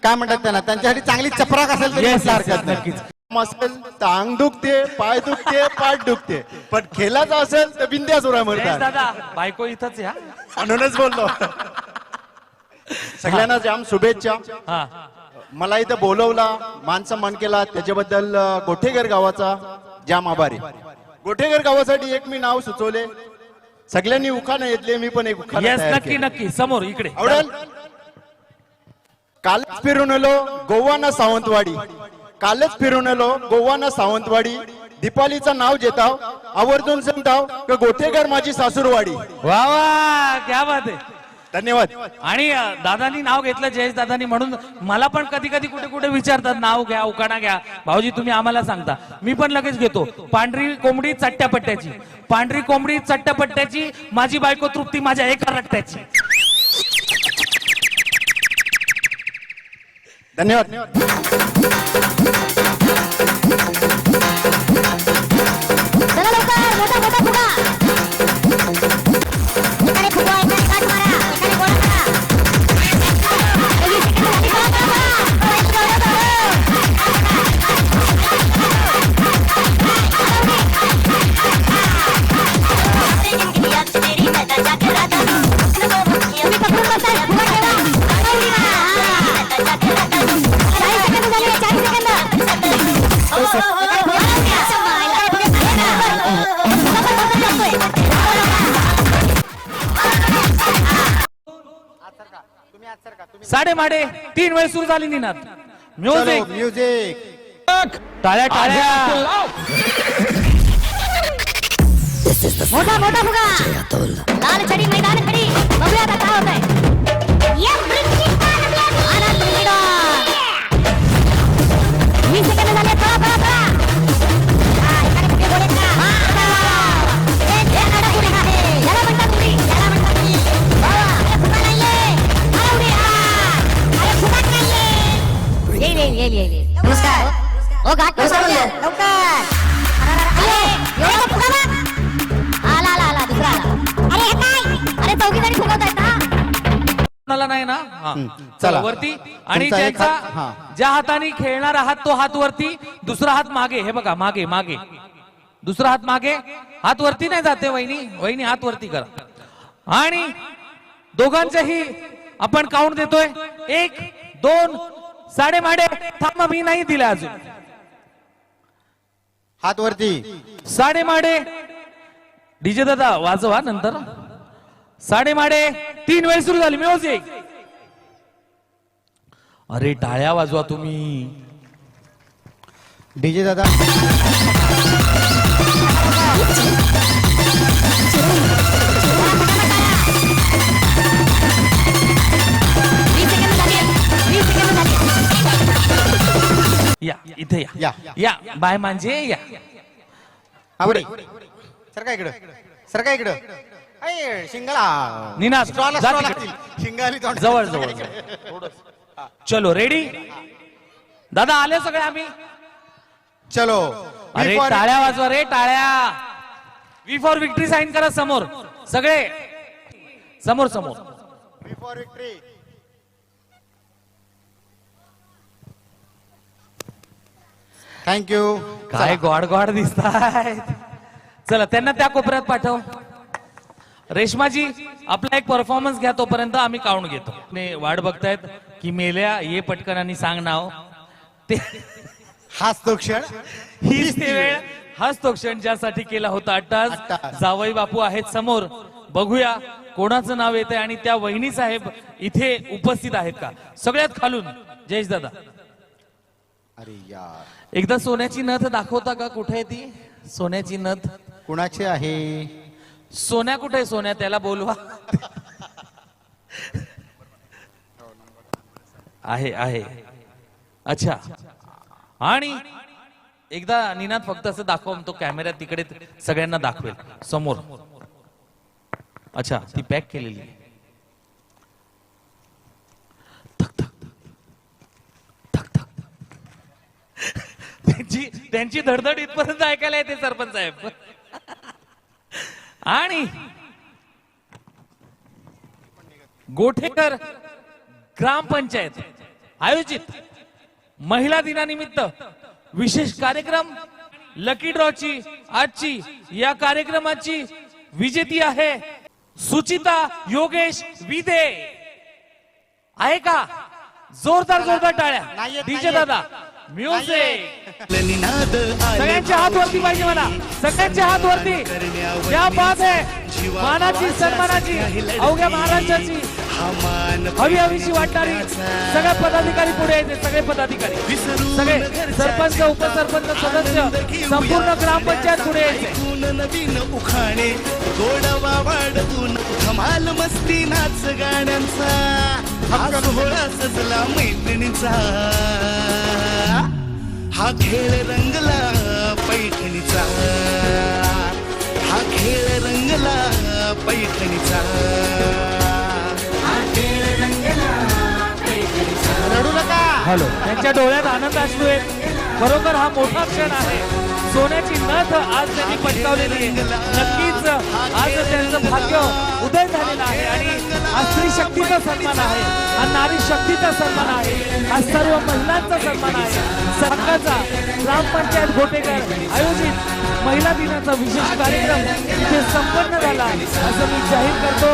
काय म्हणतात त्यांना, त्यांच्यासाठी चांगली चपराक असेल तरी Yes, म्हटलं हरकत नाही. नक्कीच. असेल तर अंग दुखते, पाय दुखते, पाठ दुखते, पण खेळाचं असेल तर बिंद्या सुरा जयेश म्हणतात. दादा बायको इथंच या. म्हणूनच बोललो. सगळ्यांना जाम शुभेच्छा. हा मला इथं बोलवला, मान सन्मान केला, त्याच्याबद्दल गोठेघर गावाचा जाम आभारी. गोठेघर गावासाठी एक मी नाव सुचवले, सगळ्यांनी उखाणं घेतले, मी पण एक उखाणं येस तयार नक्की केलं. नक्की समोर इकडे आवडेल. कालच फिरून आलो गोवाना सावंतवाडी, कालच फिरून आलो गोवाना सावंतवाडी, दीपालीचं नाव घेताव, आवर्जून सांगताव की गोठेघर माझी सासूरवाडी. वा वा क्या बात आहे. धन्यवाद. आणि दादानी नाव घेतलं जयेश दादानी, म्हणून मला पण कधी कधी कुठे कुठे विचारतात नाव घ्या उखाणा घ्या, भाऊजी तुम्ही आम्हाला सांगता, मी पण लगेच घेतो. पांढरी कोंबडी चट्ट्यापट्ट्याची, पांढरी कोंबडी चट्ट्यापट्ट्याची, माझी बायको तृप्ती माझ्या एका रट्ट्याची. धन्यवाद. चला लवकर मोठा मोठा फुगा एकाने फुगवा एकाने काट मारा एकाने गोळा करा 20 सेकंद झाली साडे माडे 3 वेळ सुरू झाली निनाद. Music music. टाळ्या टाळ्या. मोठा मोठा फुगा लाल छडी मैदान खडी बघूया आता काय होतंय. या आनंद लीडो 20 सेकंद झाले. पळा पळा पळा. एकाने फुगे गोळेत का हे नाडा पुढे आहे. याला म्हणतात उडी, याला म्हणतात उडी. अरे फुगा नाहीये. अरे उडी. अरे फुगा नाहीये. ये नमस्कार. ओ घाट लवकर एवढा फुगा बघ. आला आला आला दुसरा आला. अरे हे काय. अरे चौघी जणी फुगवतायत ना. कोणाला नाही ना. हा. चला. वरती. आणि तुमचा एक हात- ज्यांचा हा. ज्या हाताने खेळणार आहात तो हात वरती, दुसरा हात मागे. हे बघा मागे मागे, दुसरा हात मागे. हात वरती नाही जाते वहिनी, वहिनी हात वरती करा. आणि दोघांच्याही आपण काउंट देतोय. 1 2 साडे माडे. थांबा मी नाही दिला अजून. हात वरती. साडे माडे. डीजे दादा वाजवा नंतर. साडे माडे 3 वेळ सुरू झाली. म्युझिक. अरे टाळ्या वाजवा तुम्ही. डीजे दादा. या इथे या या. या बाय मांजे या. आवडे. सरका इकडं, सरका इकडं. अय, शिंगाला निनाद, स्टॉल जा स्टॉल तिकडे. लागतील. शिंगाली तोंड. जवळ जवळ जवळ. चलो रेडी. दादा आले सगळे आम्ही. चलो. अरे टाळ्या वाजवा रे टाळ्या. वी फॉर विक्ट्री साइन करा समोर सगळे. समोर समोर. For victory. थँक्यू. काय गॉड गॉड दिसताय. चला त्यांना त्या कोपऱ्यात पाठव. रेशमाजी आपला एक परफॉर्मन्स घ्या, तोपर्यंत आम्ही काउंट घेतो. वाट बघतायत की मेल्या ये पटकन आणि सांग नाव. ते हाच तो क्षण. हीच ते वेळ, हाच तो क्षण ज्यासाठी केला होता अट्टास. अट्टास. जावई बापू आहेत समोर. बघूया कोणाचं नाव येतंय आणि त्या वहिनी साहेब इथे उपस्थित आहेत का. सगळ्यात खालून जयेश दादा. अरे यार. एकदा सोन्याची नथ दाखवता का. कुठे आहे ती सोन्याची नथ. कुणाचे आहे. सोन्या कुठे आहे. सोन्या त्याला बोलवा. आहे आहे. अच्छा. आणि एकदा निनाद फक्त असं दाखव, तो कॅमेरा तिकडे सगळ्यांना दाखवेल समोर. अच्छा ती पॅक केलेली आहे. थक थक थक थक. त्यांची धडधड इथपर्यंत ऐकायला येते सरपंच साहेब. आणि गोठेकर ग्रामपंचायत आयोजित महिला दिनानिमित्त विशेष कार्यक्रम लकी ड्रॉची आजची या कार्यक्रमाची विजेती आहे सुचिता योगेश विदे. आहे का? जोरदार जोरदार टाळ्या डीजे दादा म्युझिक. सगळ्यांचे हात वरती पाहिजे मला, सगळ्यांचे हात वरती. क्या बात आहे, मानाची सन्मानाची अवघ्या महाराष्ट्राची हवी हवीशी वाटणारी सगळे पदाधिकारी पुढे यायचे. सगळे पदाधिकारी, सगळे सरपंच उपसरपंच सदस्य संपूर्ण ग्रामपंचायत पुढे यायचे. नवीन उखाणे गोडवा वाढवून धमाल मस्ती नाच गाण्यांचा हा सोहळा सजला मैत्रिणीचा. हा खेळ रंगला पैठणीचा, हा खेळ रंगला पैठणीचा. रडू नका. हॅलो, त्यांच्या डोळ्यात आनंद असतो. खरोखर हा मोठा क्षण आहे. सोन्याची नथ आज त्यांनी पटकावलेली आहे. नक्कीच आज त्यांचं भाग्य उदय झालेलं आहे आणि हा स्त्री शक्तीचा सन्मान आहे, हा नारी शक्तीचा सन्मान आहे, हा सर्व महिलांचा सन्मान आहे. सरकारचा ग्रामपंचायत घोटेकर आयोजित महिला दिनाचा विशेष कार्यक्रम इथे संपन्न झाला असं मी जाहीर करतो.